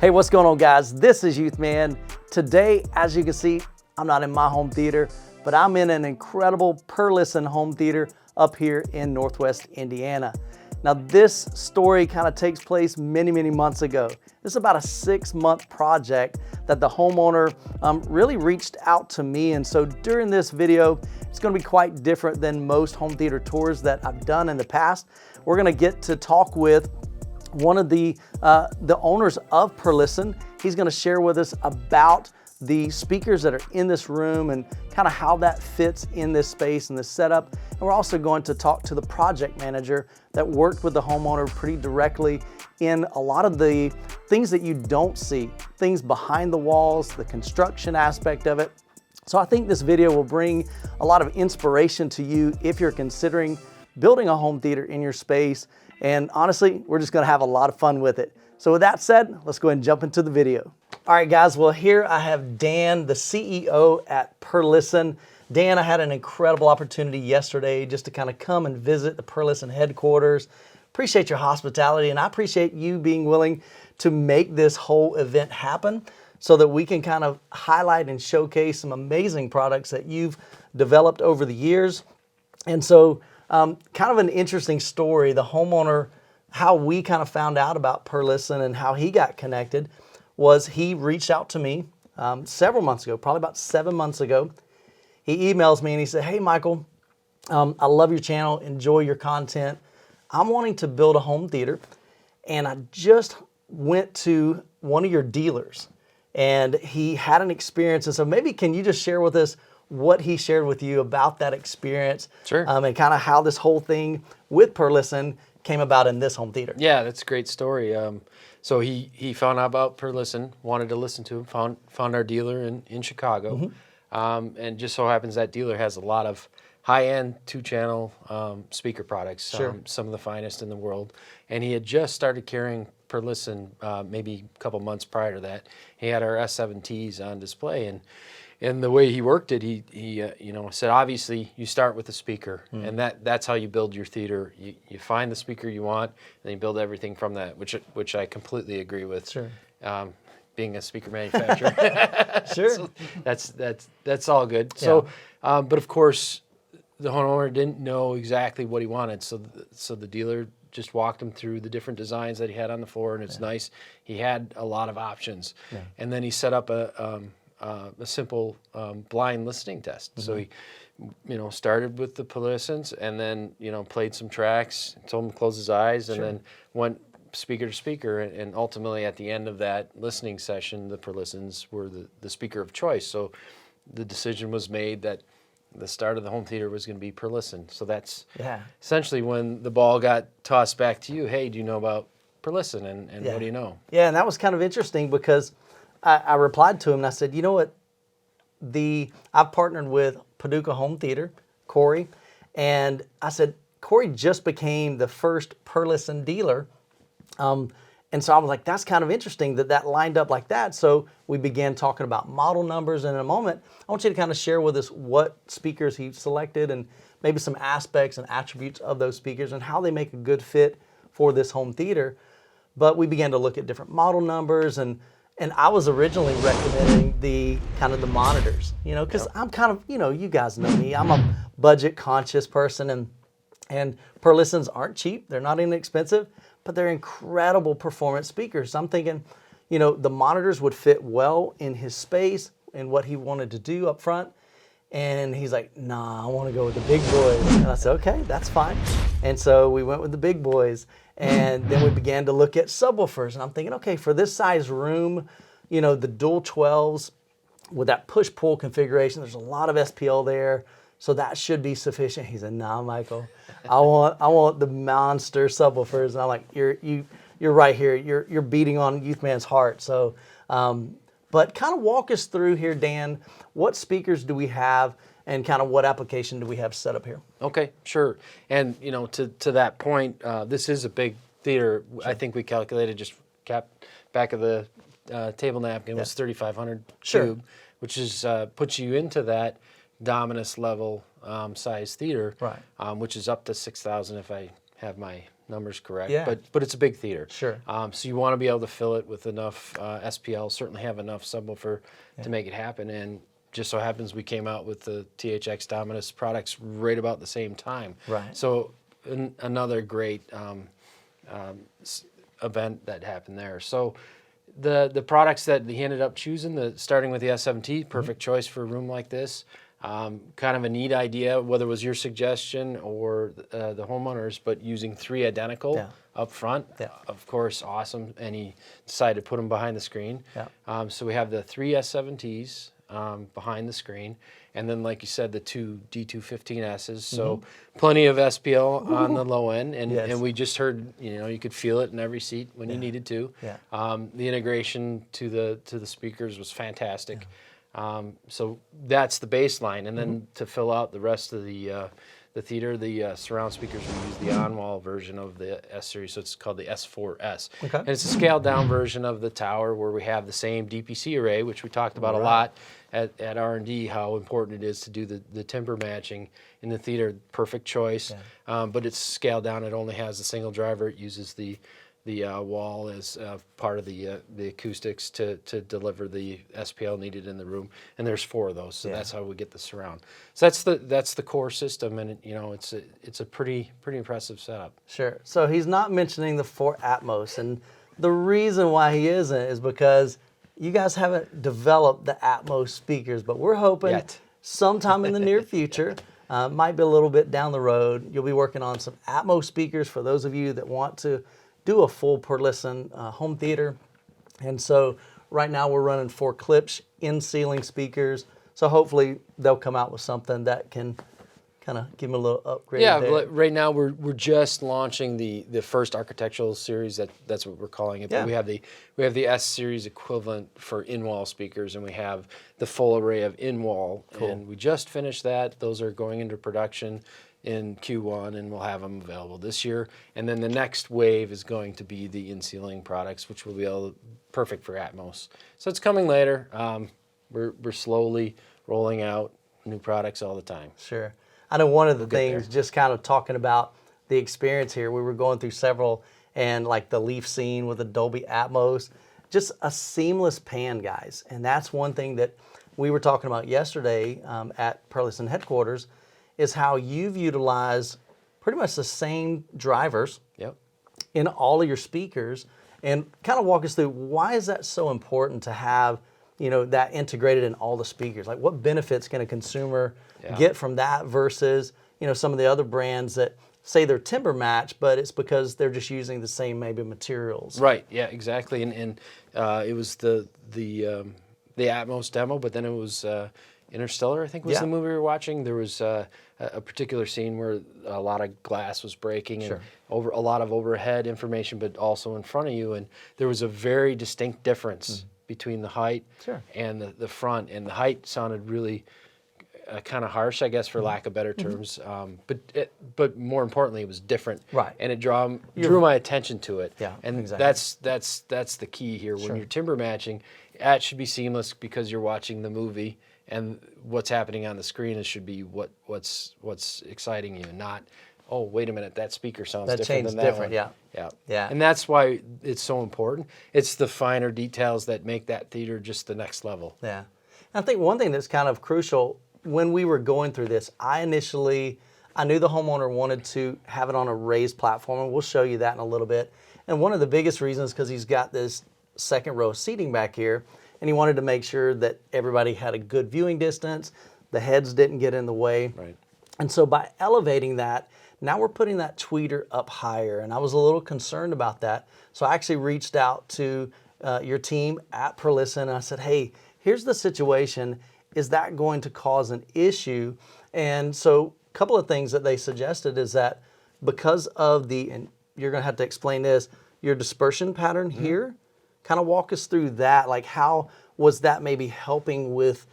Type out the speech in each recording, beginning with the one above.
Hey, what's going on, guys? This is Youthman. Today, as you can see, I'm not in my home theater, but I'm in an incredible Perlisten home theater up here in Northwest Indiana. Now, this story kind of takes place many months ago. This is about a 6-month project that the homeowner really reached out to me. And so during this video, it's going to be quite different than most home theater tours that I've done in the past. We're going to get to talk with one of the owners of Perlisten. He's going to share with us about the speakers that are in this room and kind of how that fits in this space and this setup. And we're also going to talk to the project manager that worked with the homeowner pretty directly in a lot of the things that you don't see, things behind the walls, the construction aspect of it. So I think this video will bring a lot of inspiration to you if you're considering building a home theater in your space. And honestly, we're just gonna have a lot of fun with it. So with that said, let's go ahead and jump into the video. All right, guys, well, here I have Dan, the CEO at Perlisten. Dan, I had an incredible opportunity yesterday just to kind of come and visit the Perlisten headquarters. Appreciate your hospitality, and I appreciate you being willing to make this whole event happen so that we can kind of highlight and showcase some amazing products that you've developed over the years. And so, kind of an interesting story, the homeowner, how we kind of found out about Perlisten and how he got connected was he reached out to me several months ago, probably about 7 months ago. He emails me and he said, "Hey, Michael, I love your channel, enjoy your content. I'm wanting to build a home theater, and I just went to one of your dealers, and he had an experience. And so maybe can you just share with us what he shared with you about that experience?" Sure. And kind of how this whole thing with Perlisten came about in this home theater. Yeah, that's a great story. So he found out about Perlisten, wanted to listen to him, found our dealer in Chicago, and just so happens that dealer has a lot of high-end 2-channel speaker products, Sure. Some of the finest in the world. And he had just started carrying Perlisten maybe a couple months prior to that. He had our S7Ts on display, and the way he worked it, he said, obviously you start with the speaker, and that's how you build your theater. You find the speaker you want, and then you build everything from that, which I completely agree with. Sure. Being a speaker manufacturer, Sure. So that's all good. Yeah. So, but of course, the homeowner didn't know exactly what he wanted, so the dealer just walked him through the different designs that he had on the floor, and it's nice. He had a lot of options, and then he set up a simple blind listening test. So he, started with the Perlistens, and then played some tracks, told him to close his eyes, and then went speaker to speaker, and ultimately at the end of that listening session, the Perlistens were the speaker of choice. So the decision was made that the start of the home theater was going to be Perlisten. So that's essentially when the ball got tossed back to you. Hey, do you know about Perlisten, and what do you know? Yeah, and that was kind of interesting because I replied to him and I said, you know what, I've partnered with Paducah Home Theater, Corey, and I said, Corey just became the first Perlisten dealer. And so I was like, that's kind of interesting that lined up like that. So we began talking about model numbers, and in a moment, I want you to kind of share with us what speakers he selected and maybe some aspects and attributes of those speakers and how they make a good fit for this home theater. But we began to look at different model numbers, and I was originally recommending the monitors, because I'm kind of, you guys know me, I'm a budget conscious person, and Perlistens aren't cheap, they're not inexpensive, but they're incredible performance speakers. So I'm thinking, the monitors would fit well in his space and what he wanted to do up front. And he's like, nah, I want to go with the big boys. And I said, okay, that's fine. And so we went with the big boys. And then we began to look at subwoofers. And I'm thinking, okay, for this size room, the dual 12s with that push-pull configuration, there's a lot of SPL there. So that should be sufficient. He said, nah, Michael, I want the monster subwoofers. And I'm like, you're right here. You're beating on Youthman's heart. So, but kind of walk us through here, Dan, what speakers do we have and kind of what application do we have set up here? Okay, sure. And, to that point, this is a big theater. Sure. I think we calculated just back of the table napkin was 3,500 cube, which is puts you into that Dominus level size theater, right? Which is up to 6,000 if I have my numbers correct. Yeah. But it's a big theater. Sure. So you want to be able to fill it with enough SPL, certainly have enough subwoofer to make it happen. And just so happens we came out with the THX Dominus products right about the same time. Right. So another great event that happened there. So the products that he ended up choosing, starting with the S7T, perfect choice for a room like this. Kind of a neat idea, whether it was your suggestion or the homeowners, but using 3 identical up front, of course, awesome. And he decided to put them behind the screen. So we have the 3 S7Ts behind the screen, and then, like you said, the 2 D215Ss. So plenty of SPL on the low end, and we just heard, you could feel it in every seat when you needed to. The integration to the speakers was fantastic. So that's the baseline, and then to fill out the rest of the theater, the surround speakers, we use the on-wall version of the S series, so it's called the S4S. And it's a scaled down version of the tower where we have the same DPC array, which we talked about a lot at R&D, how important it is to do the timbre matching in the theater. Perfect choice, but it's scaled down. It only has a single driver. It uses the wall as part of the acoustics to deliver the SPL needed in the room, and there's 4 of those, so that's how we get the surround. So that's the core system, and it's a pretty impressive setup. Sure. So he's not mentioning the 4 Atmos, and the reason why he isn't is because you guys haven't developed the Atmos speakers, but we're hoping sometime in the near future. Might be a little bit down the road. You'll be working on some Atmos speakers for those of you that want to do a full Perlisten home theater. And so right now we're running 4 Klipsch in-ceiling speakers. So hopefully they'll come out with something that can kind of give them a little upgrade. Yeah, right now we're just launching the first architectural series. That's what we're calling it. But we have the S series equivalent for in-wall speakers, and we have the full array of in-wall. And we just finished that. Those are going into production in Q1, and we'll have them available this year. And then the next wave is going to be the in-ceiling products, which will be perfect for Atmos. So it's coming later. We're slowly rolling out new products all the time. Sure. I know one of the things, just kind of talking about the experience here, we were going through several, and like the Leaf scene with the Dolby Atmos, just a seamless pan, guys. And that's one thing that we were talking about yesterday at Perlisten headquarters, is how you've utilized pretty much the same drivers in all of your speakers, and kind of walk us through why is that so important to have that integrated in all the speakers. Like, what benefits can a consumer get from that versus some of the other brands that say they're timbre match, but it's because they're just using the same maybe materials. Right. Yeah. Exactly. And it was the Atmos demo, but then it was Interstellar, I think was the movie we were watching. There was a particular scene where a lot of glass was breaking and over a lot of overhead information, but also in front of you, and there was a very distinct difference between the height and the front, and the height sounded really kind of harsh, I guess, for lack of better terms. But more importantly, it was different, and it drew my attention to it. And that's the key here. When you're timbre matching, it should be seamless because you're watching the movie, and what's happening on the screen should be what's exciting you, not, oh, wait a minute, that speaker sounds different than that one. Yeah. And that's why it's so important. It's the finer details that make that theater just the next level. Yeah. And I think one thing that's kind of crucial, when we were going through this, I knew the homeowner wanted to have it on a raised platform, and we'll show you that in a little bit. And one of the biggest reasons, because he's got this second row seating back here, and he wanted to make sure that everybody had a good viewing distance, the heads didn't get in the way. And so by elevating that, now we're putting that tweeter up higher, and I was a little concerned about that. So I actually reached out to your team at Perlisten, and I said, hey, here's the situation. Is that going to cause an issue? And so a couple of things that they suggested is that because of and you're going to have to explain this, your dispersion pattern here, kind of walk us through that. Like, how was that maybe helping with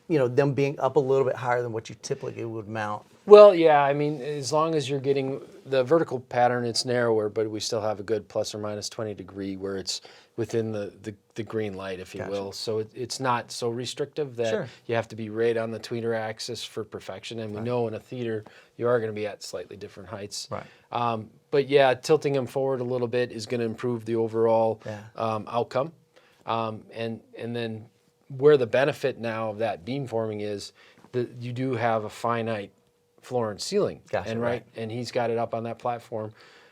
them being up a little bit higher than what you typically would mount. Well, yeah, I mean, as long as you're getting the vertical pattern, it's narrower, but we still have a good plus or minus 20 degree where it's within the green light, if you will. So it's not so restrictive that you have to be right on the tweeter axis for perfection. And we know in a theater, you are going to be at slightly different heights. Right. But yeah, tilting them forward a little bit is going to improve the overall outcome. And then where the benefit now of that beamforming is that you do have a finite floor and ceiling. Gotcha, and right. And he's got it up on that platform.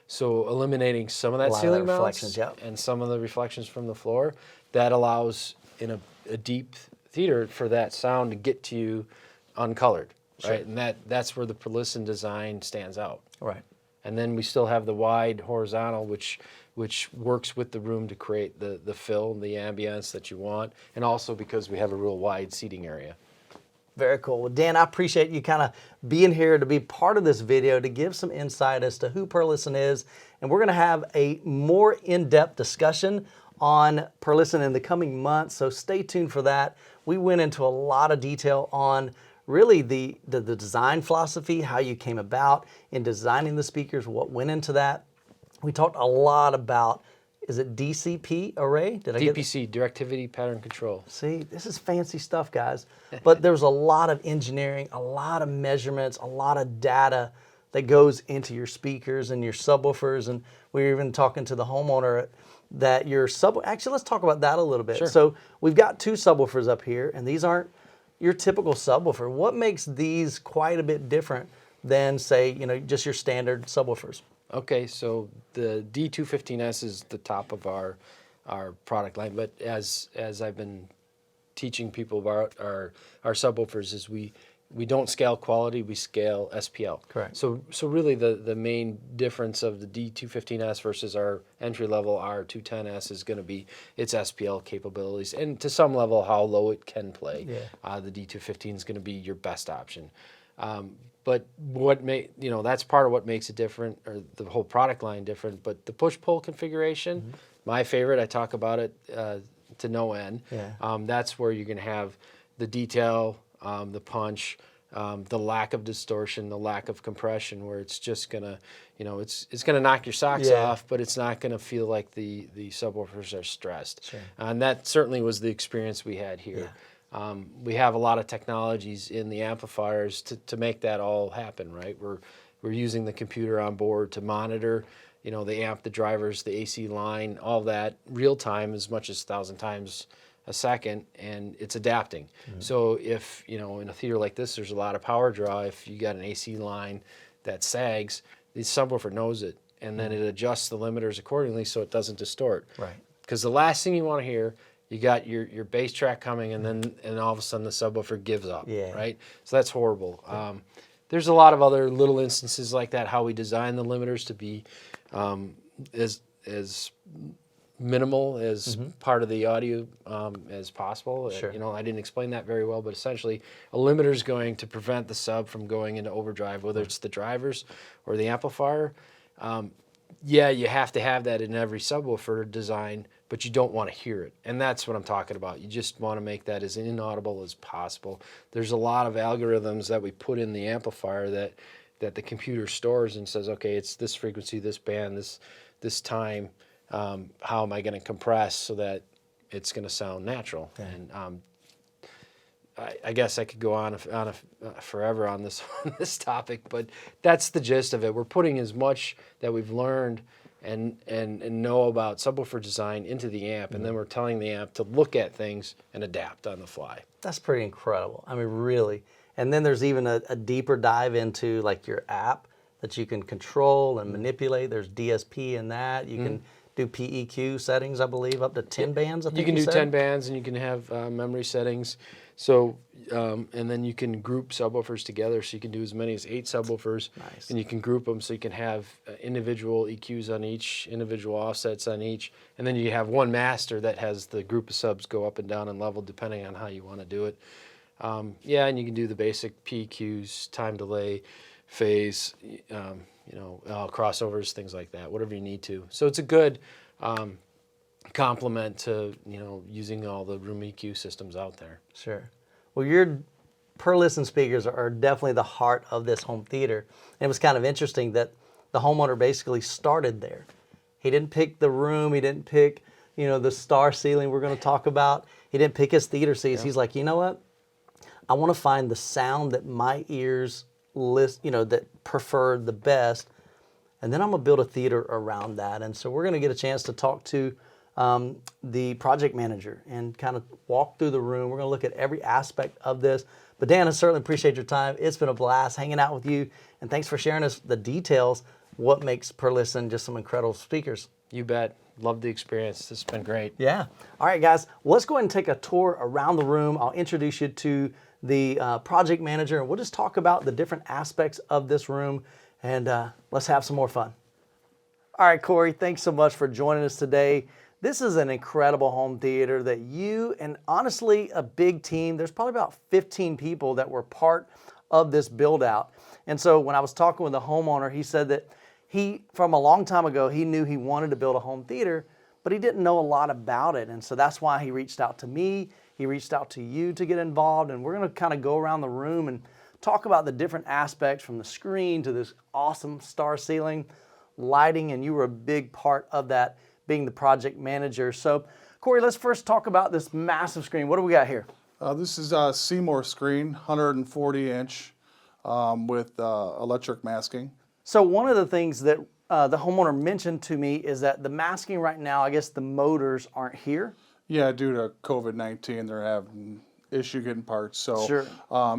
So eliminating some of that ceiling mounts and some of the reflections from the floor, that allows in a deep theater for that sound to get to you uncolored, right? And that's where the Perlisten design stands out. Right. And then we still have the wide horizontal, which works with the room to create the fill and the ambience that you want, and also because we have a real wide seating area. Very cool. Well, Dan, I appreciate you kind of being here to be part of this video to give some insight as to who Perlisten is. And we're going to have a more in-depth discussion on Perlisten in the coming months, so stay tuned for that. We went into a lot of detail on really the design philosophy, how you came about in designing the speakers, what went into that. We talked a lot about, is it DCP array? Did I get DPC, Directivity Pattern Control. See, this is fancy stuff, guys. But there's a lot of engineering, a lot of measurements, a lot of data that goes into your speakers and your subwoofers. And we were even talking to the homeowner that your actually, let's talk about that a little bit. Sure. So we've got two subwoofers up here, and these aren't your typical subwoofer. What makes these quite a bit different than, say, just your standard subwoofers? Okay, so the D215S is the top of our product line, but as I've been teaching people about our subwoofers, is we don't scale quality, we scale SPL. Correct. So really the main difference of the D215S versus our entry-level R210S is going to be its SPL capabilities, and to some level how low it can play. Yeah. The D215 is going to be your best option. But that's part of what makes it different, or the whole product line different. But the push-pull configuration, my favorite, I talk about it to no end. Yeah. That's where you're going to have the detail, the punch, the lack of distortion, the lack of compression, where it's just gonna, it's gonna knock your socks off, but it's not gonna feel like the subwoofers are stressed. Sure. And that certainly was the experience we had here. Yeah. We have a lot of technologies in the amplifiers to make that all happen, right? We're using the computer on board to monitor, the amp, the drivers, the AC line, all that real time, as much as 1,000 times a second, and it's adapting. So if, in a theater like this, there's a lot of power draw, if you got an AC line that sags, the subwoofer knows it, and then it adjusts the limiters accordingly so it doesn't distort. Right. Because the last thing you want to hear, you got your bass track coming, and all of a sudden the subwoofer gives up, right? So that's horrible. Yeah. There's a lot of other little instances like that, how we design the limiters to be as minimal as part of the audio as possible. Sure. I didn't explain that very well, but essentially a limiter is going to prevent the sub from going into overdrive, whether it's the drivers or the amplifier. Yeah, you have to have that in every subwoofer design, but you don't want to hear it. And that's what I'm talking about. You just want to make that as inaudible as possible. There's a lot of algorithms that we put in the amplifier that the computer stores and says, okay, it's this frequency, this band, this time. How am I going to compress so that it's going to sound natural? Yeah. And I guess I could go on forever on this topic, but that's the gist of it. We're putting as much that we've learned and know about subwoofer design into the amp, and then we're telling the amp to look at things and adapt on the fly. That's pretty incredible. I mean, really. And then there's even a deeper dive into like your app that you can control and manipulate. There's DSP in that. You can do PEQ settings, I believe, up to 10 bands. I think you can do 10 bands, and you can have memory settings. So, and then you can group subwoofers together, so you can do as many as 8 subwoofers. Nice. And you can group them so you can have individual EQs on each, individual offsets on each, and then you have one master that has the group of subs go up and down in level depending on how you want to do it. Yeah, and you can do the basic PEQs, time delay, phase, crossovers, things like that, whatever you need to. So it's a good complement to using all the room EQ systems out there. Sure. Well, your Perlisten speakers are definitely the heart of this home theater. And it was kind of interesting that the homeowner basically started there. He didn't pick the room. He didn't pick, you know, the star ceiling we're going to talk about. He didn't pick his theater seats. He's like, you know what? I want to find the sound that my ears that prefer the best, and then I'm gonna build a theater around that. And so we're gonna get a chance to talk to the project manager and kind of walk through the room. We're gonna look at every aspect of this. But Dan, I certainly appreciate your time. It's been a blast hanging out with you, and thanks for sharing us the details, what makes Perlisten just some incredible speakers. You bet. Love the experience. This has been great. Yeah. All right, guys, let's go ahead and take a tour around the room. I'll introduce you to the project manager, and we'll just talk about the different aspects of this room, and let's have some more fun. All right, Corey, thanks so much for joining us today. This is an incredible home theater that you, and honestly, a big team, there's probably about 15 people that were part of this build out. And so when I was talking with the homeowner, he said that from a long time ago, he knew he wanted to build a home theater, but he didn't know a lot about it. And so that's why he reached out to me. He reached out to you to get involved, and we're going to kind of go around the room and talk about the different aspects from the screen to this awesome star ceiling, lighting, and you were a big part of that, being the project manager. So, Corey, let's first talk about this massive screen. What do we got here? This is a Seymour screen, 140-inch with electric masking. So one of the things that the homeowner mentioned to me is that the masking right now, I guess the motors aren't here. Yeah, due to COVID-19, they're having issue getting parts. So Sure.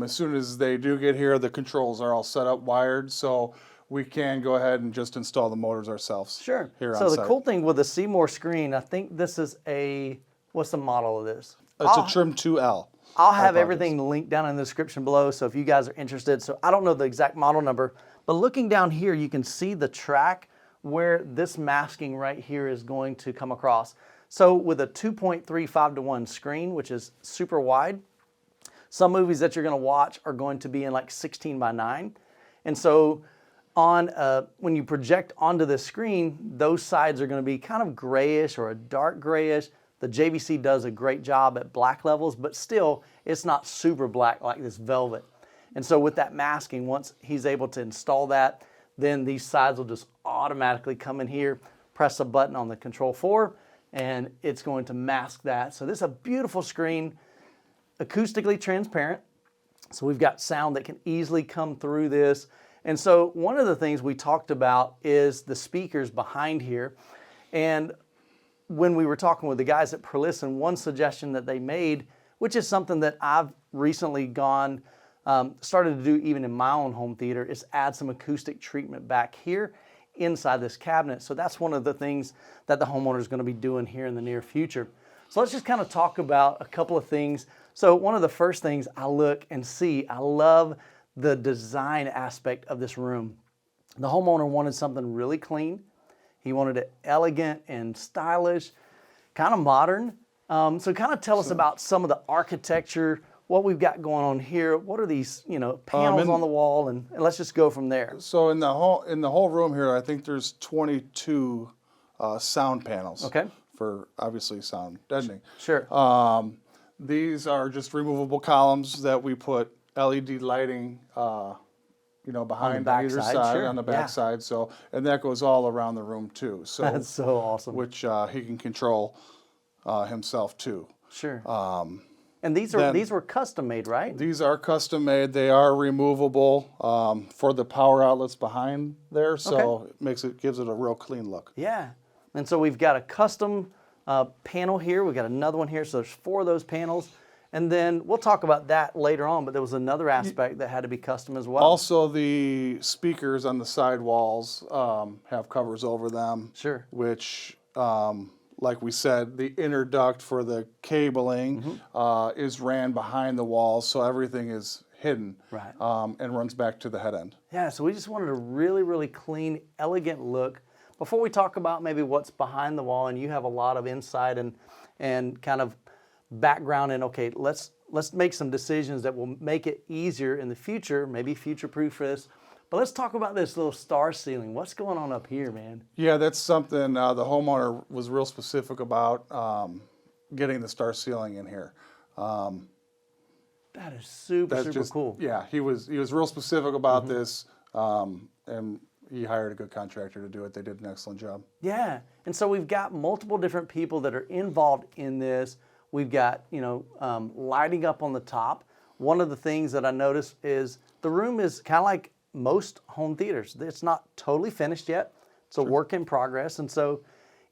As soon as they do get here, the controls are all set up, wired, so we can go ahead and just install the motors ourselves. Sure. Here So on the site. cool thing with the Seymour screen, I think this is what's the model of this? It's a Trim 2L. I'll have everything linked down in the description below, so if you guys are interested. So I don't know the exact model number, but looking down here, you can see the track where this masking right here is going to come across. So with a 2.35:1 screen, which is super wide, some movies that you're going to watch are going to be in like 16:9. And so when you project onto the screen, those sides are going to be kind of grayish or a dark grayish. The JVC does a great job at black levels, but still, it's not super black like this velvet. And so with that masking, once he's able to install that, then these sides will just automatically come in here, press a button on the Control 4, and it's going to mask that. So this is a beautiful screen, acoustically transparent. So we've got sound that can easily come through this. And so one of the things we talked about is the speakers behind here. And when we were talking with the guys at Perlisten, one suggestion that they made, which is something that I've recently started to do even in my own home theater, is add some acoustic treatment back here inside this cabinet. So that's one of the things that the homeowner is going to be doing here in the near future. So let's just kind of talk about a couple of things. So one of the first things I look and see, I love the design aspect of this room. The homeowner wanted something really clean. He wanted it elegant and stylish, kind of modern. So kind of tell us about some of the architecture, what we've got going on here. What are these, panels on the wall, and let's just go from there. So in the whole room here, I think there's 22 sound panels. Okay. For obviously sound deadening. Sure. These are just removable columns that we put LED lighting, behind on either side, sure. on the back side. So, and that goes all around the room too. So that's so awesome. Which he can control himself too. Sure. And these were custom made, right? These are custom made. They are removable for the power outlets behind there. So it gives it a real clean look. Yeah. And so we've got a custom panel here. We've got another one here. So there's 4 of those panels. And then we'll talk about that later on, but there was another aspect that had to be custom as well. Also, the speakers on the side walls have covers over them. Sure. Which, like we said, the inner duct for the cabling is ran behind the walls, so everything is hidden. Right. And runs back to the head end. Yeah, so we just wanted a really, really clean, elegant look. Before we talk about maybe what's behind the wall, and you have a lot of insight and kind of background in, okay, let's make some decisions that will make it easier in the future, maybe future-proof this. But let's talk about this little star ceiling. What's going on up here, man? Yeah, that's something the homeowner was real specific about, getting the star ceiling in here. That is super cool. Yeah, he was real specific about this, and he hired a good contractor to do it. They did an excellent job. Yeah, and so we've got multiple different people that are involved in this. We've got, lighting up on the top. One of the things that I noticed is the room is kind of like most home theaters. It's not totally finished yet. It's a work in progress. And so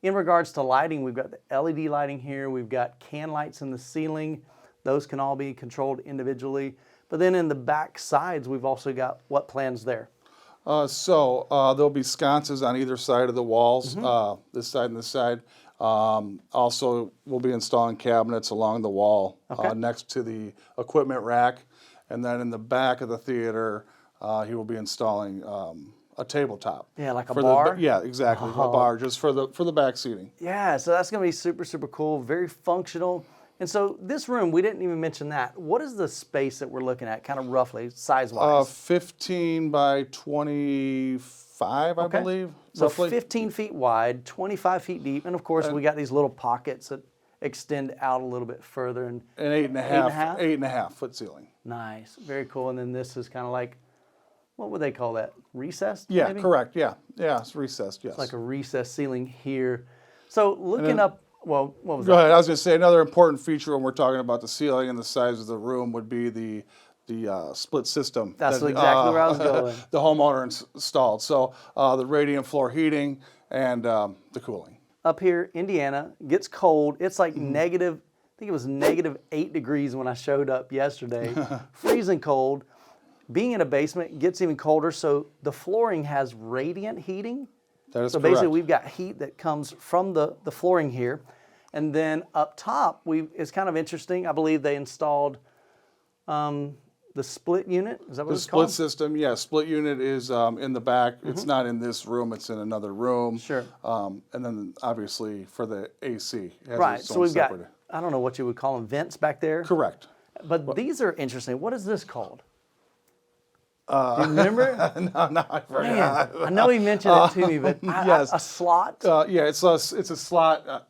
in regards to lighting, we've got the LED lighting here. We've got can lights in the ceiling. Those can all be controlled individually. But then in the back sides, we've also got what plans there? There'll be sconces on either side of the walls, this side and this side. Also, we'll be installing cabinets along the wall next to the equipment rack. And then in the back of the theater, he will be installing a tabletop. Yeah, like a bar? Yeah, exactly, a bar just for the back seating. Yeah, so that's going to be super cool, very functional. And so this room, we didn't even mention that. What is the space that we're looking at, kind of roughly, size-wise? 15 by 25, I believe. So roughly. 15 feet wide, 25 feet deep, and of course we got these little pockets that extend out a little bit further. And an 8.5 foot ceiling. Nice, very cool. And then this is kind of like, what would they call that? Recessed? Yeah, maybe? correct. Yeah, it's recessed. Yes. It's like a recessed ceiling here. So looking up. Well, what was Go that? ahead. I was going to say another important feature when we're talking about the ceiling and the size of the room would be the split system. That's exactly where I was going. The homeowner installed. So the Radient floor heating and the cooling. Up here, Indiana, gets cold. It's like negative, I think it was -8 degrees when I showed up yesterday. Freezing cold. Being in a basement gets even colder. So the flooring has radiant heating. That is so correct. basically we've got heat that comes from the flooring here. And then up top, it's kind of interesting. I believe they installed the split unit. Is that what it's called? The split system, yeah. Split unit is in the back. It's not in this room. It's in another room. Sure. And then obviously for the AC. It has Right. its So own we've separate. got, I don't know what you would call them, vents back there. Correct. But these are interesting. What is this called? Do you remember? No, I forgot. Man, I know he mentioned it to me, but yes. a slot? Yeah, it's a slot.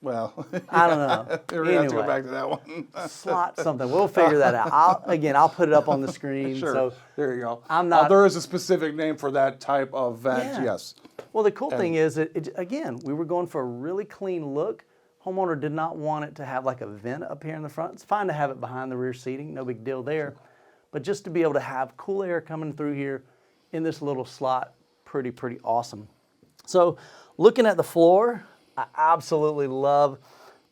Well, I don't know. We're going to have to go Anyway. back to that one. Slot something. We'll figure that out. I'll put it up on the screen. Sure. So there you go. I'm not. There is a specific name for that type of vent. Yeah. Yes. Well, the cool thing is, again, we were going for a really clean look. Homeowner did not want it to have like a vent up here in the front. It's fine to have it behind the rear seating. No big deal there. But just to be able to have cool air coming through here in this little slot, pretty awesome. So looking at the floor, I absolutely love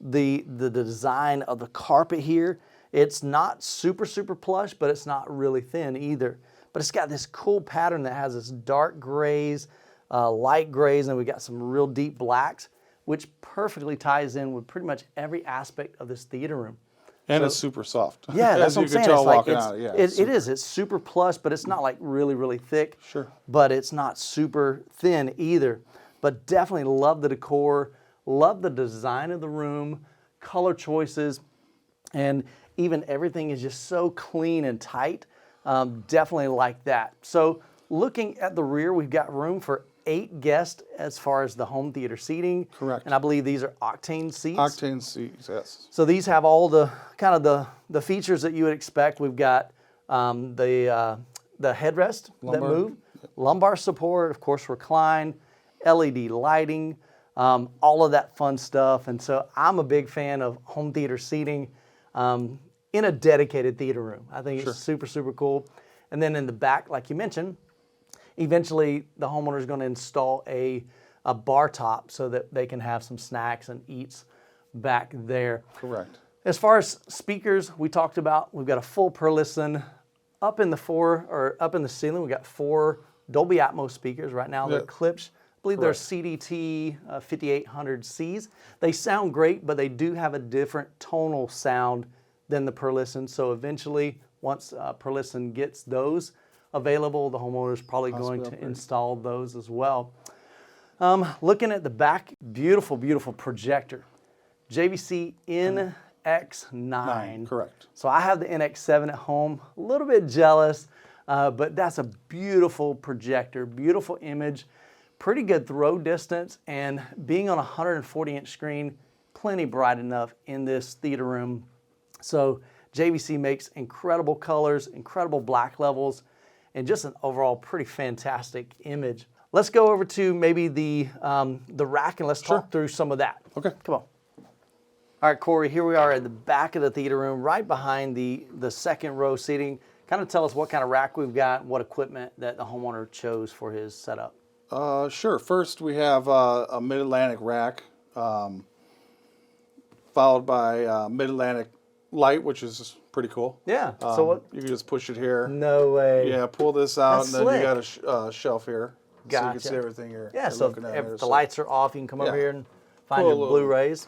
the design of the carpet here. It's not super plush, but it's not really thin either. But it's got this cool pattern that has this dark grays, light grays, and we've got some real deep blacks, which perfectly ties in with pretty much every aspect of this theater room. And it's super soft. Yeah, that's what I'm saying. As you can tell It's like walking out. Yeah, it is. It's super plush, but it's not like really thick. Sure. But it's not super thin either. But definitely love the decor, love the design of the room, color choices, and even everything is just so clean and tight. Definitely like that. So looking at the rear, we've got room for 8 guests as far as the home theater seating. Correct. And I believe these are Octane seats. Octane seats, yes. So these have all the kind of the features that you would expect. We've got the headrest that move, lumbar support, of course, recline, LED lighting, all of that fun stuff. And so I'm a big fan of home theater seating in a dedicated theater room. I think it's super cool. And then in the back, like you mentioned, eventually the homeowner is going to install a bar top so that they can have some snacks and eats back there. Correct. As far as speakers, we talked about, we've got a full Perlisten up in the ceiling. We've got 4 Dolby Atmos speakers right now. They're Klipsch. I believe they're CDT 5800Cs. They sound great, but they do have a different tonal sound than the Perlisten. So eventually, once Perlisten gets those available, the homeowner is probably going to install those as well. Looking at the back, beautiful projector. JVC NX9. Correct. So I have the NX7 at home, a little bit jealous, but that's a beautiful projector, beautiful image, pretty good throw distance, and being on a 140-inch screen, plenty bright enough in this theater room. So JVC makes incredible colors, incredible black levels, and just an overall pretty fantastic image. Let's go over to maybe the rack and let's talk through some of that. Okay. Come on. All right, Corey, here we are at the back of the theater room, right behind the second row seating. Kind of tell us what kind of rack we've got, what equipment that the homeowner chose for his setup. Sure. First, we have a Mid-Atlantic rack, followed by Mid-Atlantic light, which is pretty cool. Yeah. So what? You can just push it here. No way. Yeah, pull this out, That's and then you slick. got a shelf here. So you Gotcha. can see everything you're Yeah, so looking at if here, the so lights are off, you can come over Yeah. here and find Cool your little- Blu-rays.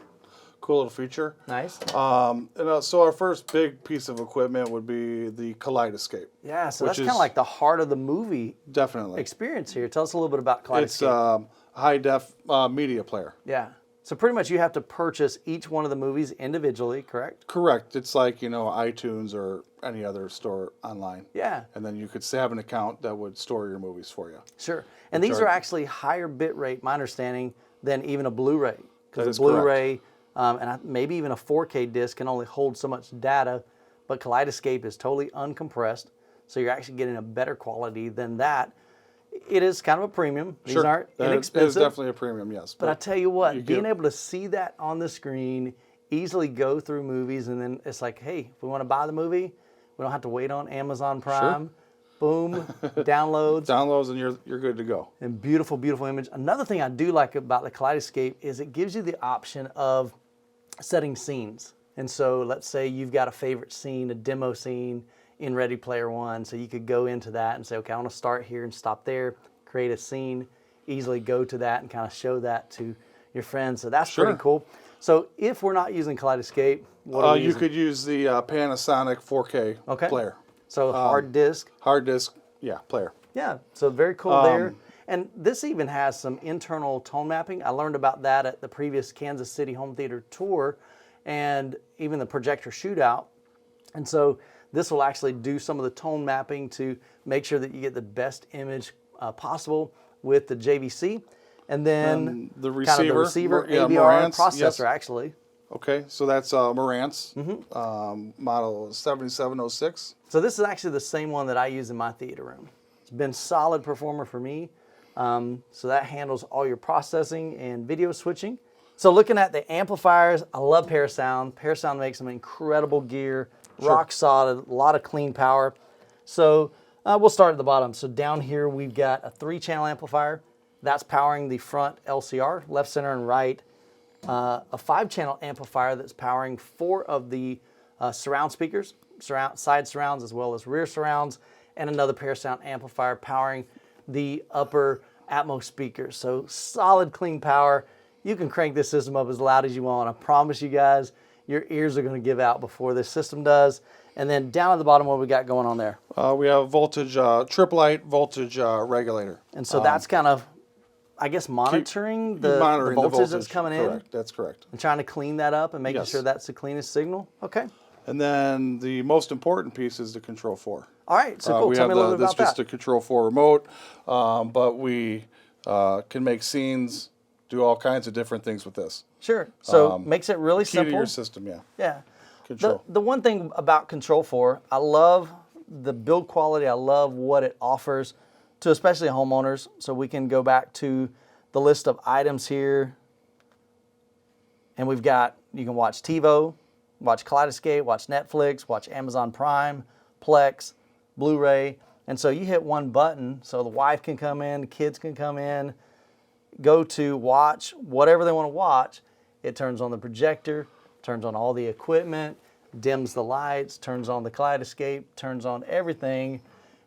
Cool little feature. Nice. So our first big piece of equipment would be the Kaleidoscape. Yeah, so which that's kind of is- like the heart of the movie Definitely. experience here. Tell us a little bit about It's Kaleidoscape. a high-def media player. Yeah. So pretty much you have to purchase each one of the movies individually, correct? Correct. It's like, iTunes or any other store online. Yeah. And then you could have an account that would store your movies for you. Sure. And these are actually higher bit rate, my understanding, than even a Blu-ray. That Because is a Blu-ray maybe even a 4K disc can only hold so much data, but Kaleidoscape is totally uncompressed, so you're actually getting a better quality than that. It is kind of a premium. These Sure. aren't That inexpensive. is definitely a premium, yes. But I tell you what, you being get- able to see that on the screen, easily go through movies, and then it's like, hey, if we want to buy the movie, we don't have to wait on Amazon Prime. Boom, downloads, Downloads and you're good to go. and beautiful, beautiful image. Another thing I do like about the Kaleidoscape is it gives you the option of setting scenes. And so let's say you've got a favorite scene, a demo scene in Ready Player One. So you could go into that and say, okay, I want to start here and stop there, create a scene, easily go to that and kind of show that to your friends. So that's pretty Sure. cool. So if we're not using Kaleidoscape, what are we You using? could use the Panasonic 4K Okay. player. So hard disk. Hard disk, player. Yeah, so very cool there. And this even has some internal tone mapping. I learned about that at the previous Kansas City home theater tour and even the projector shootout. And so this will actually do some of the tone mapping to make sure that you get the best image possible with the JVC. And then the kind of the receiver, receiver yeah, AVR Marantz, processor yes. actually. Okay, so that's Marantz, Mm-hmm. model 7706. So this is actually the same one that I use in my theater room. It's been solid performer for me. So that handles all your processing and video switching. So looking at the amplifiers, I love Parasound. Parasound makes some incredible gear, rock solid, a lot of clean power. So we'll start at the bottom. So down here we've got a 3-channel amplifier. That's powering the front LCR, left, center, and right. A 5-channel amplifier that's powering 4 of the surround speakers, side surrounds as well as rear surrounds, and another Parasound amplifier powering the upper Atmos speakers. So solid, clean power. You can crank this system up as loud as you want. I promise you guys, your ears are going to give out before this system does. And then down at the bottom, what we got going on there? We have voltage, trip light voltage regulator. And so that's kind of, I guess, monitoring the voltage that's coming in. Correct, that's correct. And trying to clean that up and making Yes. sure that's the cleanest signal. Okay. And then the most important piece is the Control 4. All right. So cool. We Tell have me a little bit this about just that. a Control 4 remote, but we can make scenes, do all kinds of different things with this. Sure. So makes it really Key simple. to your system, yeah. Yeah. Control. The one thing about Control 4, I love the build quality. I love what it offers to especially homeowners. So we can go back to the list of items here. And we've got, you can watch Tivo, watch Kaleidoscape, watch Netflix, watch Amazon Prime, Plex, Blu-ray. And so you hit one button, so the wife can come in, the kids can come in, go to watch whatever they want to watch. It turns on the projector, turns on all the equipment, dims the lights, turns on the Kaleidoscape, turns on everything.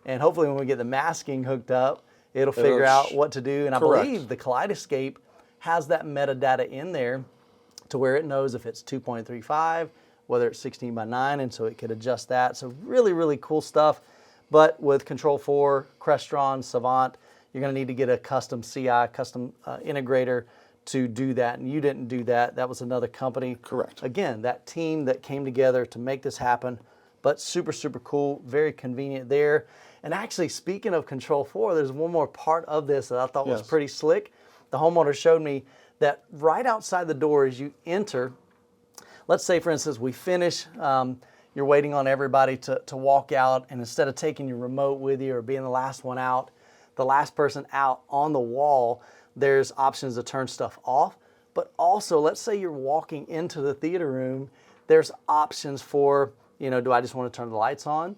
And hopefully when we get the masking hooked up, it'll figure out what to do. And correct. I believe the Kaleidoscape has that metadata in there to where it knows if it's 2.35, whether it's 16 by 9, and so it could adjust that. So really, really cool stuff. But with Control 4, Crestron, Savant, you're going to need to get a custom CI, custom integrator to do that. And you didn't do that. That was another company. Correct. Again, that team that came together to make this happen. But super, super cool, very convenient there. And actually, speaking of Control 4, there's one more part of this that I thought was Yes. pretty slick. The homeowner showed me that right outside the door as you enter, let's say, for instance, we finish you're waiting on everybody to walk out, and instead of taking your remote with you or being the last one out, the last person out on the wall, there's options to turn stuff off. But also, let's say you're walking into the theater room, there's options for, you know, do I just want to turn the lights on?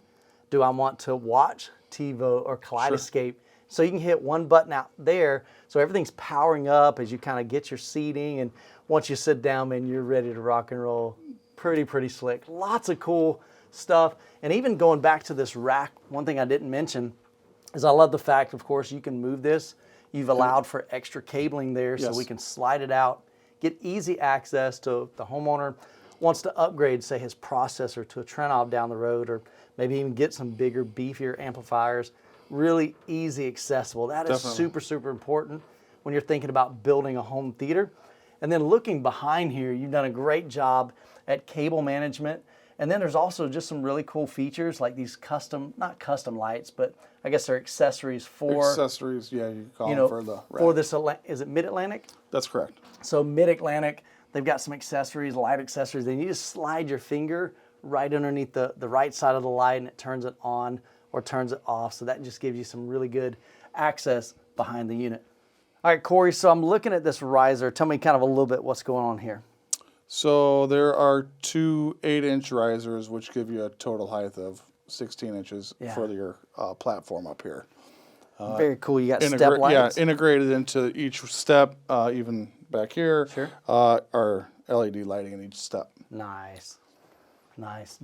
Do I want to watch Tivo or Kaleidoscape? Sure. So you can hit one button out there, so everything's powering up as you kind of get your seating, and once you sit down, man, you're ready to rock and roll. Pretty slick. Lots of cool stuff. And even going back to this rack, one thing I didn't mention is I love the fact, of course, you can move this. You've allowed for extra cabling there, so we can slide it out, get easy access to the homeowner wants to upgrade, say, his processor to a Trenov down the road, or maybe even get some bigger, beefier amplifiers. Really easy accessible. That is super important when you're thinking about building a home theater. And then looking behind here, you've done a great job at cable management. And then there's also just some really cool features like these custom, not custom lights, but I guess they're accessories for... Accessories, yeah, you call them for the rack. For this, is it Mid-Atlantic? That's correct. So Mid-Atlantic, they've got some accessories, light accessories. Then you just slide your finger right underneath the right side of the light, and it turns it on or turns it off. So that just gives you some really good access behind the unit. All right, Corey, so I'm looking at this riser. Tell me kind of a little bit what's going on here. So there are two 8-inch risers, which give you a total height of 16 inches for your platform up here. Very cool. You got step lights? Yeah, integrated into each step, even back here, are LED lighting in each step. Nice.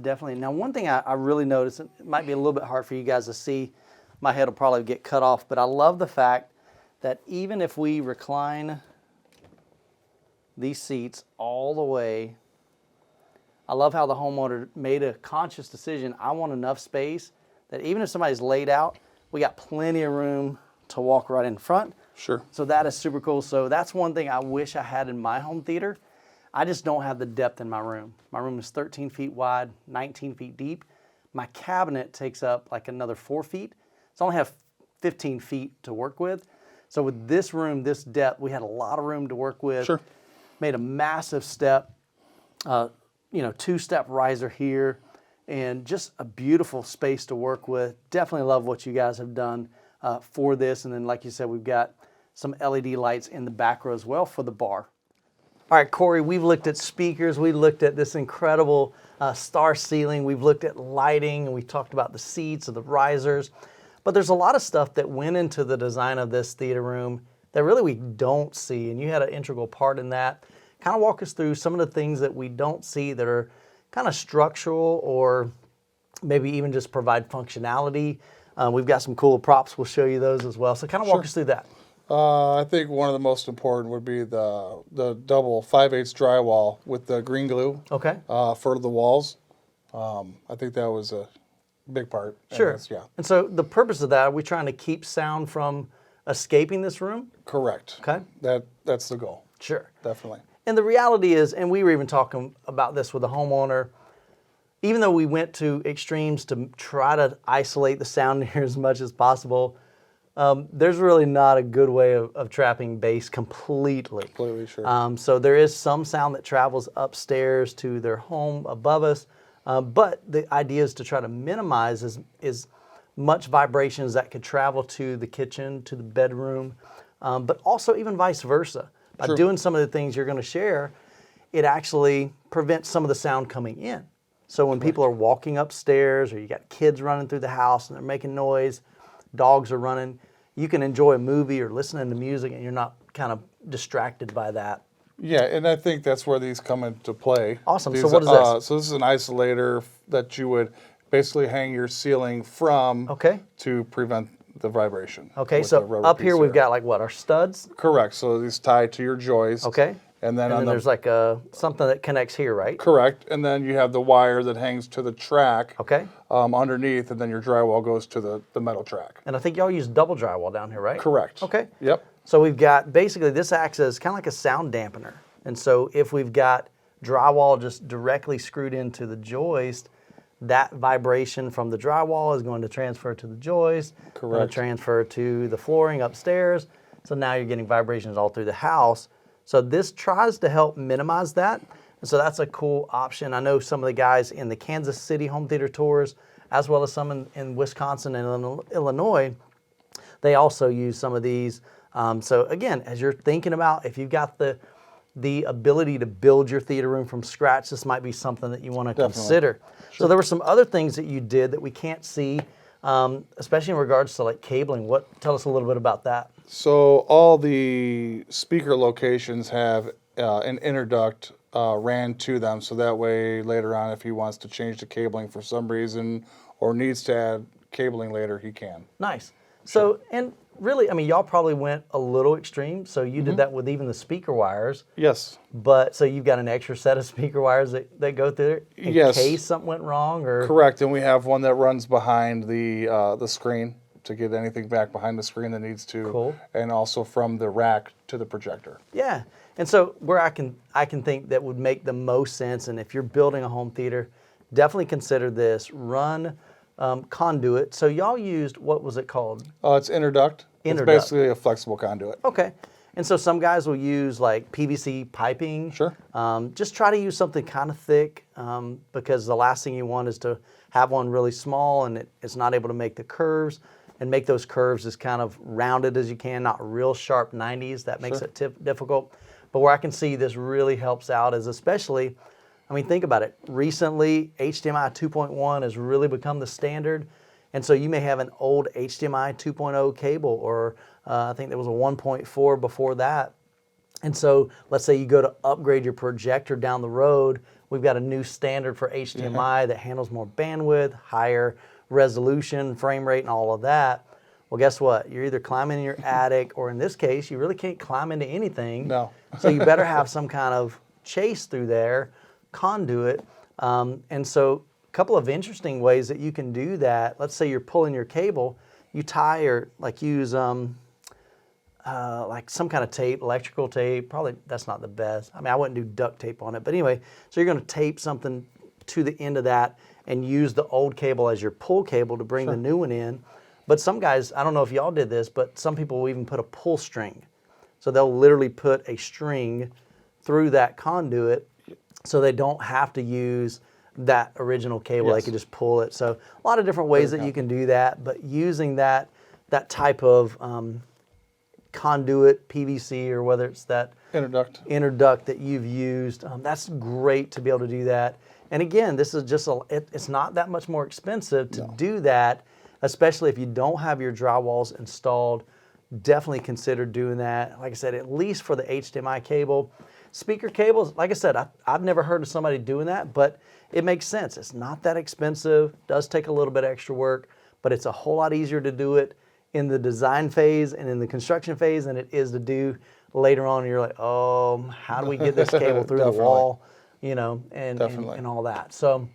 Definitely. Now, one thing I really noticed, it might be a little bit hard for you guys to see. My head will probably get cut off, but I love the fact that even if we recline these seats all the way, I love how the homeowner made a conscious decision. I want enough space that even if somebody's laid out, we got plenty of room to walk right in front. Sure. So that is super cool. So that's one thing I wish I had in my home theater. I just don't have the depth in my room. My room is 13 feet wide, 19 feet deep. My cabinet takes up like another 4 feet. So I only have 15 feet to work with. So with this room, this depth, we had a lot of room to work with. Sure. Made a massive step, 2-step riser here, and just a beautiful space to work with. Definitely love what you guys have done for this. And then, like you said, we've got some LED lights in the back row as well for the bar. All right, Corey, we've looked at speakers. We looked at this incredible star ceiling. We've looked at lighting, and we talked about the seats or the risers. But there's a lot of stuff that went into the design of this theater room that really we don't see, and you had an integral part in that. Kind of walk us through some of the things that we don't see that are kind of structural or maybe even just provide functionality. We've got some cool props. We'll show you those as well. So kind of walk us through that. I think one of the most important would be the double 5/8 drywall with the green glue for the walls. I think that was a big part. Sure. And so the purpose of that, are we trying to keep sound from escaping this room? Correct. Okay. That's the goal. Sure. Definitely. And the reality is, and we were even talking about this with the homeowner, even though we went to extremes to try to isolate the sound here as much as possible, there's really not a good way of trapping bass completely. Completely, sure. So there is some sound that travels upstairs to their home above us, but the idea is to try to minimize as much vibrations that could travel to the kitchen, to the bedroom, but also even vice versa. By doing some of the things you're going to share, it actually prevents some of the sound coming in. So when people are walking upstairs, or you got kids running through the house and they're making noise, dogs are running, you can enjoy a movie or listening to music and you're not kind of distracted by that. Yeah, and I think that's where these come into play. Awesome. So what is this? So this is an isolator that you would basically hang your ceiling from to prevent the vibration. Okay, so up here we've got like what, our studs? Correct. So these tie to your joist. Okay. And then there's like something that connects here, right? Correct. And then you have the wire that hangs to the track underneath, and then your drywall goes to the metal track. And I think y'all use double drywall down here, right? Correct. Okay. Yep. So we've got, basically this acts as kind of like a sound dampener. And so if we've got drywall just directly screwed into the joist, that vibration from the drywall is going to transfer to the joist, going to transfer to the flooring upstairs. So now you're getting vibrations all through the house. So this tries to help minimize that, And so that's a cool option. I know some of the guys in the Kansas City home theater tours, as well as some in Wisconsin and Illinois, they also use some of these. So again, as you're thinking about if you've got the ability to build your theater room from scratch, this might be something that you want to consider. Sure. So there were some other things that you did that we can't see, especially in regards to like cabling. Tell us a little bit about that. So all the speaker locations have an interduct ran to them, so that way later on if he wants to change the cabling for some reason or needs to add cabling later, he can. Nice. So, and really, I mean, y'all probably went a little extreme, so you did that with even the speaker wires. Yes. But, so you've got an extra set of speaker wires that go through there in case something went wrong? Or correct, and we have one that runs behind the screen to get anything back behind the screen that needs to. Cool. And also from the rack to the projector. Yeah, and so where I can think that would make the most sense, and if you're building a home theater, definitely consider this. Run conduit. So y'all used, what was it called? It's interduct. It's basically a flexible conduit. Okay. And so some guys will use like PVC piping. Sure. Just try to use something kind of thick because the last thing you want is to have one really small and it's not able to make the curves, and make those curves as kind of rounded as you can, not real sharp 90s. That makes it difficult. But where I can see this really helps out is especially, I mean, think about it. Recently, HDMI 2.1 has really become the standard. And so you may have an old HDMI 2.0 cable, or I think there was a 1.4 before that. And so let's say you go to upgrade your projector down the road. We've got a new standard for HDMI that handles more bandwidth, higher resolution, frame rate, and all of that. Well, guess what? You're either climbing in your attic, or in this case, you really can't climb into anything. No. So you better have some kind of chase through there, conduit. And so a couple of interesting ways that you can do that. Let's say you're pulling your cable, you tie or like use like some kind of tape, electrical tape. Probably that's not the best. I mean, I wouldn't do duct tape on it. But anyway, so you're going to tape something to the end of that and use the old cable as your pull cable to bring the new one in. But some guys, I don't know if y'all did this, but some people will even put a pull string. So they'll literally put a string through that conduit so they don't have to use that original cable. They can just pull it. So a lot of different ways that you can do that, but using that type of conduit, PVC, or whether it's that interduct that you've used, that's great to be able to do that. And again, this is just it's not that much more expensive to do that, especially if you don't have your drywalls installed. Definitely consider doing that. Like I said, at least for the HDMI cable. Speaker cables, like I said, I've never heard of somebody doing that, but it makes sense. It's not that expensive, does take a little bit of extra work, but it's a whole lot easier to do it in the design phase and in the construction phase than it is to do later on. And you're like, oh, how do we get this cable through the wall, you know, and all that. So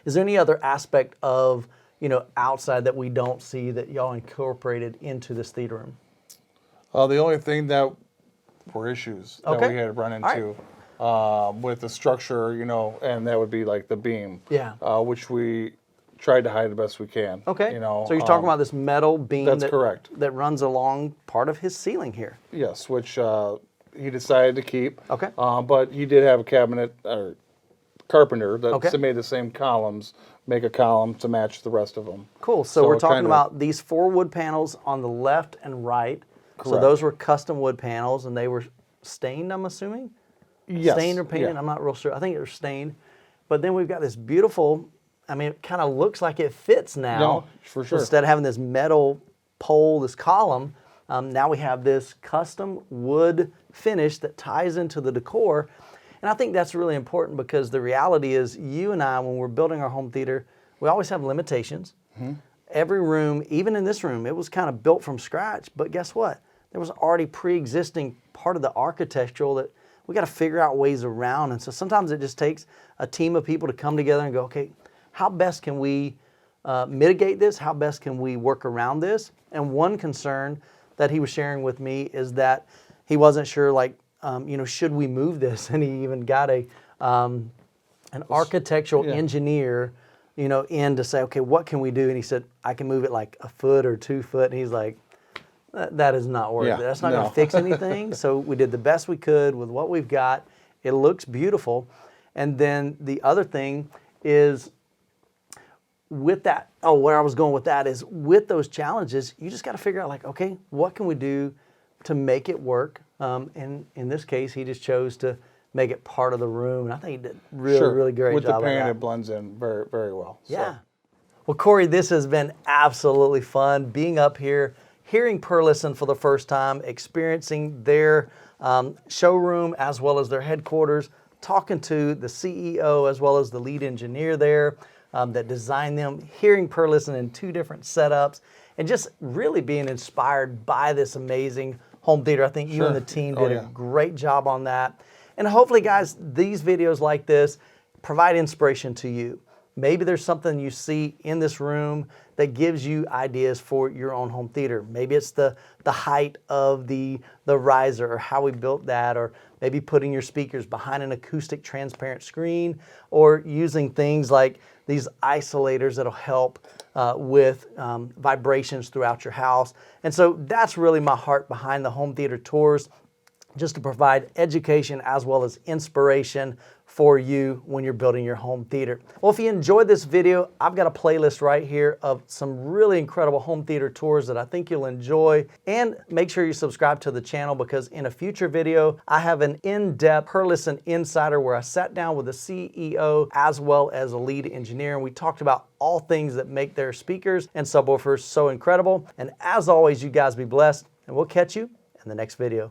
is there any other aspect of, you know, outside that we don't see that y'all incorporated into this theater room? The only thing that were issues that we had run into with the structure, you know, and that would be like the beam, which we tried to hide the best we can. Okay. You know, so you're talking about this metal beam correct. That runs along part of his ceiling here. Yes, which he decided to keep. Okay. But he did have a cabinet or carpenter that made the same columns, make a column to match the rest of them. Cool. So we're talking about these 4 wood panels on the left and right. Correct. So those were custom wood panels, and they were stained, I'm assuming? Yes. Stained or painted? I'm not real sure. I think it was stained. But then we've got this beautiful, I mean, it kind of looks like it fits now. No, for sure. Instead of having this metal pole, this column, now we have this custom wood finish that ties into the decor. And I think that's really important because the reality is you and I, when we're building our home theater, we always have limitations. Every room, even in this room, it was kind of built from scratch. But guess what? There was already pre-existing part of the architectural that we got to figure out ways around. And so sometimes it just takes a team of people to come together and go, okay, how best can we mitigate this? How best can we work around this? And one concern that he was sharing with me is that he wasn't sure, like, you know, should we move this? And he even got an architectural engineer, you know, in to say, okay, what can we do? And he said, I can move it like a foot or 2 foot. And he's like, that is not worth it. That's not going to fix anything. So we did the best we could with what we've got. It looks beautiful. And then the other thing is with that, where I was going with that is with those challenges, you just got to figure out like, okay, what can we do to make it work? And in this case, he just chose to make it part of the room. And I think he did really great with job the paint, of that. it blends in very, very well. Yeah. Well, Corey, this has been absolutely fun being up here, hearing Perlisten for the first time, experiencing their showroom as well as their headquarters, talking to the CEO as well as the lead engineer there that designed them, hearing Perlisten in 2 different setups, and just really being inspired by this amazing home theater. I think you and the team did a great job on that. And hopefully, guys, these videos like this provide inspiration to you. Maybe there's something you see in this room that gives you ideas for your own home theater. Maybe it's the height of the riser or how we built that, or maybe putting your speakers behind an acoustic transparent screen, or using things like these isolators that'll help with vibrations throughout your house. And so that's really my heart behind the home theater tours, just to provide education as well as inspiration for you when you're building your home theater. Well, if you enjoyed this video, I've got a playlist right here of some really incredible home theater tours that I think you'll enjoy. And make sure you subscribe to the channel, because in a future video, I have an in-depth Perlisten Insider where I sat down with the CEO as well as a lead engineer, and we talked about all things that make their speakers and subwoofers so incredible. And as always, you guys be blessed, and we'll catch you in the next video.